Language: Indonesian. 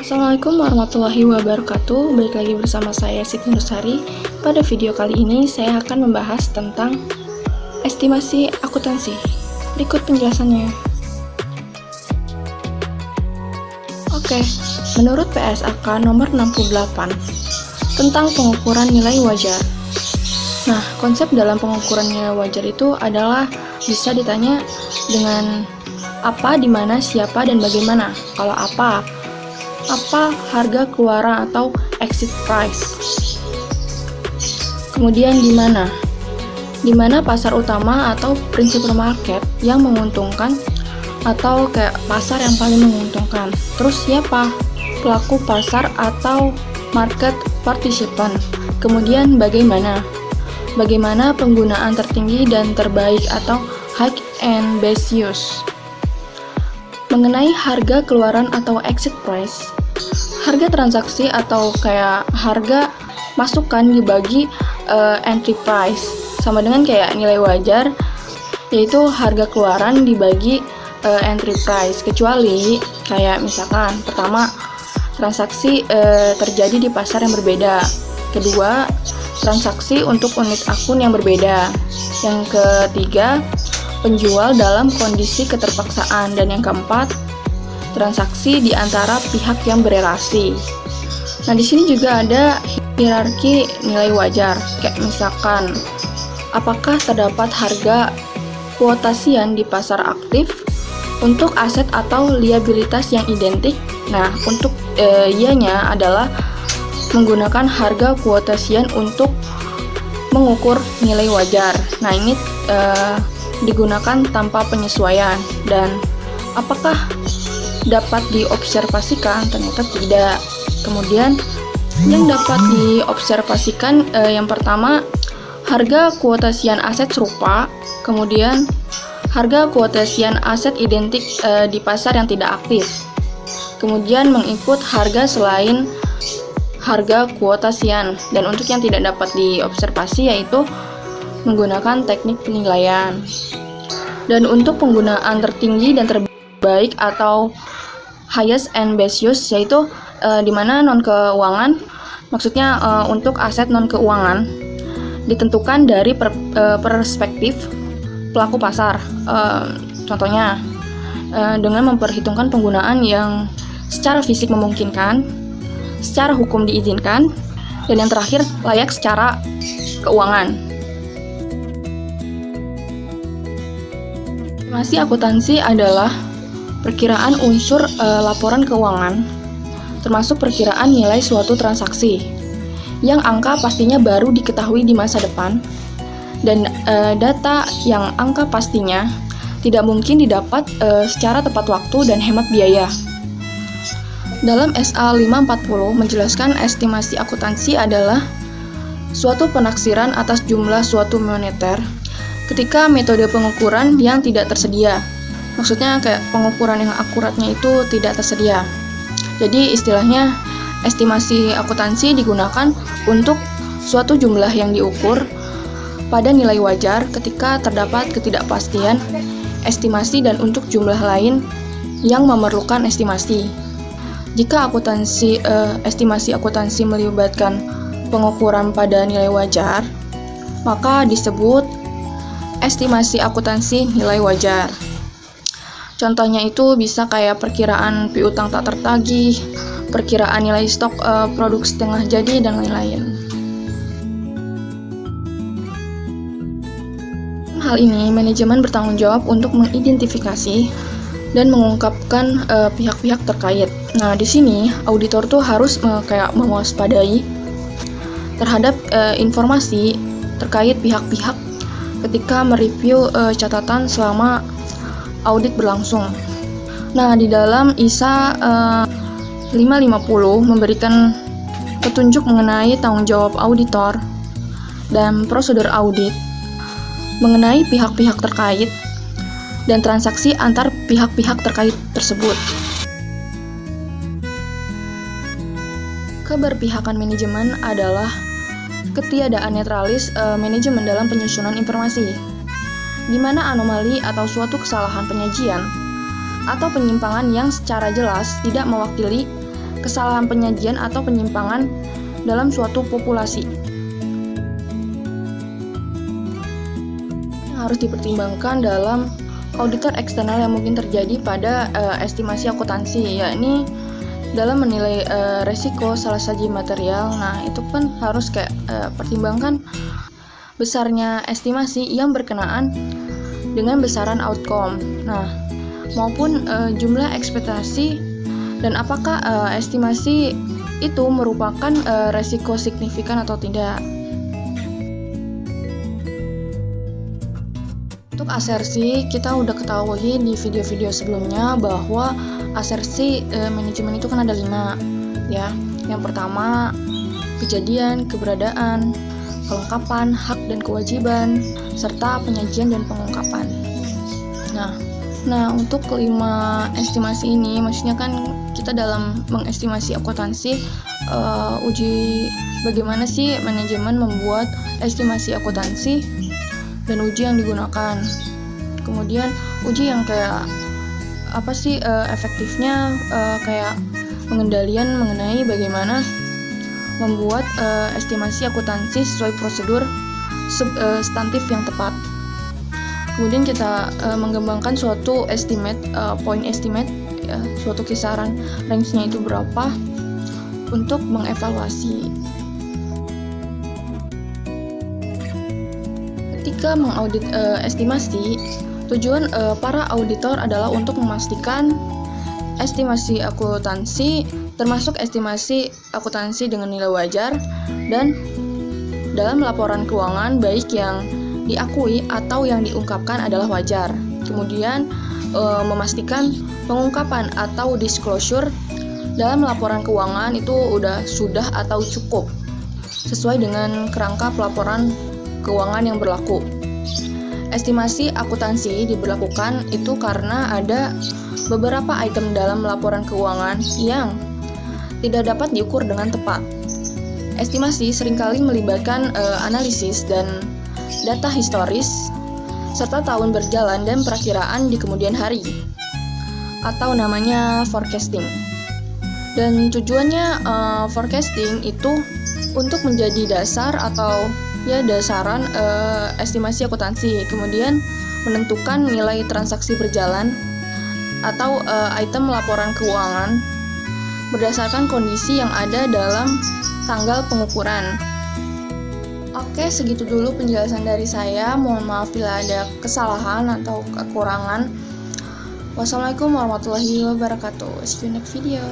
Assalamualaikum warahmatullahi wabarakatuh. Balik lagi bersama saya Siti Nursari. Pada video kali ini saya akan membahas tentang estimasi akuntansi. Berikut penjelasannya. Oke, menurut PSAK nomor 68 tentang pengukuran nilai wajar. Nah, konsep dalam pengukuran nilai wajar itu adalah bisa ditanya dengan apa, di mana, siapa, dan bagaimana. Kalau apa harga keluaran atau exit price. Kemudian di mana? Di mana pasar utama atau principal market yang menguntungkan atau kayak pasar yang paling menguntungkan. Terus siapa? Pelaku pasar atau market participant. Kemudian bagaimana? Bagaimana penggunaan tertinggi dan terbaik atau high and best use. Mengenai harga keluaran atau exit price, harga transaksi atau kayak harga masukan dibagi entry price, sama dengan kayak nilai wajar, yaitu harga keluaran dibagi entry price, kecuali kayak misalkan pertama, transaksi terjadi di pasar yang berbeda, kedua, transaksi untuk unit akun yang berbeda, yang ketiga, penjual dalam kondisi keterpaksaan, dan yang keempat, transaksi di antara pihak yang berelasi. Nah, di sini juga ada hierarki nilai wajar, kayak misalkan apakah terdapat harga kuotasian di pasar aktif untuk aset atau liabilitas yang identik. Nah, untuk ianya adalah menggunakan harga kuotasian untuk mengukur nilai wajar. Nah, ini digunakan tanpa penyesuaian, dan apakah dapat diobservasikan? Ternyata tidak. Kemudian yang dapat diobservasikan yang pertama, harga kuotasian aset serupa, kemudian harga kuotasian aset identik di pasar yang tidak aktif, kemudian mengikut harga selain harga kuotasian. Dan untuk yang tidak dapat diobservasi yaitu menggunakan teknik penilaian. Dan untuk penggunaan tertinggi dan terbaik atau highest and best use, yaitu di mana non keuangan, maksudnya untuk aset non keuangan ditentukan dari perspektif pelaku pasar. Contohnya dengan memperhitungkan penggunaan yang secara fisik memungkinkan, secara hukum diizinkan, dan yang terakhir layak secara keuangan. Estimasi akuntansi adalah perkiraan unsur laporan keuangan, termasuk perkiraan nilai suatu transaksi, yang angka pastinya baru diketahui di masa depan, dan data yang angka pastinya tidak mungkin didapat secara tepat waktu dan hemat biaya. Dalam SA 540 menjelaskan estimasi akuntansi adalah suatu penaksiran atas jumlah suatu moneter ketika metode pengukuran yang tidak tersedia. Maksudnya kayak pengukuran yang akuratnya itu tidak tersedia. Jadi istilahnya estimasi akuntansi digunakan untuk suatu jumlah yang diukur pada nilai wajar ketika terdapat ketidakpastian estimasi dan untuk jumlah lain yang memerlukan estimasi. Jika estimasi akuntansi melibatkan pengukuran pada nilai wajar, maka disebut estimasi akuntansi nilai wajar. Contohnya itu bisa kayak perkiraan piutang tak tertagih, perkiraan nilai stok produk setengah jadi, dan lain-lain. Hal ini, manajemen bertanggung jawab untuk mengidentifikasi dan mengungkapkan pihak-pihak terkait. Nah, di sini auditor tuh harus kayak mewaspadai terhadap informasi terkait pihak-pihak ketika mereview catatan selama audit berlangsung. Nah, di dalam ISA 550 memberikan petunjuk mengenai tanggung jawab auditor dan prosedur audit mengenai pihak-pihak terkait dan transaksi antar pihak-pihak terkait tersebut. Keberpihakan manajemen adalah ketiadaan netralis manajemen dalam penyusunan informasi, di mana anomali atau suatu kesalahan penyajian atau penyimpangan yang secara jelas tidak mewakili kesalahan penyajian atau penyimpangan dalam suatu populasi. Yang harus dipertimbangkan dalam auditor eksternal yang mungkin terjadi pada estimasi akuntansi, yakni dalam menilai resiko salah saji material. Nah, itu kan harus pertimbangkan besarnya estimasi yang berkenaan dengan besaran outcome. Nah, maupun jumlah ekspektasi dan apakah estimasi itu merupakan resiko signifikan atau tidak. Untuk asersi, kita udah ketahui di video-video sebelumnya bahwa asersi manajemen itu kan ada 5 ya. Yang pertama, kejadian, keberadaan, kelengkapan, hak dan kewajiban, serta penyajian dan pengungkapan. Nah, untuk kelima estimasi ini, maksudnya kan kita dalam mengestimasi akuntansi uji bagaimana sih manajemen membuat estimasi akuntansi dan uji yang digunakan. Kemudian uji yang apa sih efektifnya, pengendalian mengenai bagaimana membuat estimasi akuntansi sesuai prosedur substantif yang tepat. Kemudian kita mengembangkan suatu point estimate, ya, suatu kisaran range-nya itu berapa untuk mengevaluasi. Ketika mengaudit estimasi, tujuan para auditor adalah untuk memastikan estimasi akuntansi, termasuk estimasi akuntansi dengan nilai wajar, dan dalam laporan keuangan baik yang diakui atau yang diungkapkan adalah wajar. Kemudian memastikan pengungkapan atau disclosure dalam laporan keuangan itu sudah atau cukup sesuai dengan kerangka pelaporan keuangan yang berlaku. Estimasi akuntansi diberlakukan itu karena ada beberapa item dalam laporan keuangan yang tidak dapat diukur dengan tepat. Estimasi seringkali melibatkan analisis dan data historis serta tahun berjalan dan perakiraan di kemudian hari, atau namanya forecasting. Dan tujuannya forecasting itu untuk menjadi dasar atau dasaran estimasi akuntansi, kemudian menentukan nilai transaksi berjalan atau item laporan keuangan berdasarkan kondisi yang ada dalam tanggal pengukuran. Oke, segitu dulu penjelasan dari saya. Mohon maaf bila ada kesalahan atau kekurangan. Wassalamualaikum warahmatullahi wabarakatuh. See you next video.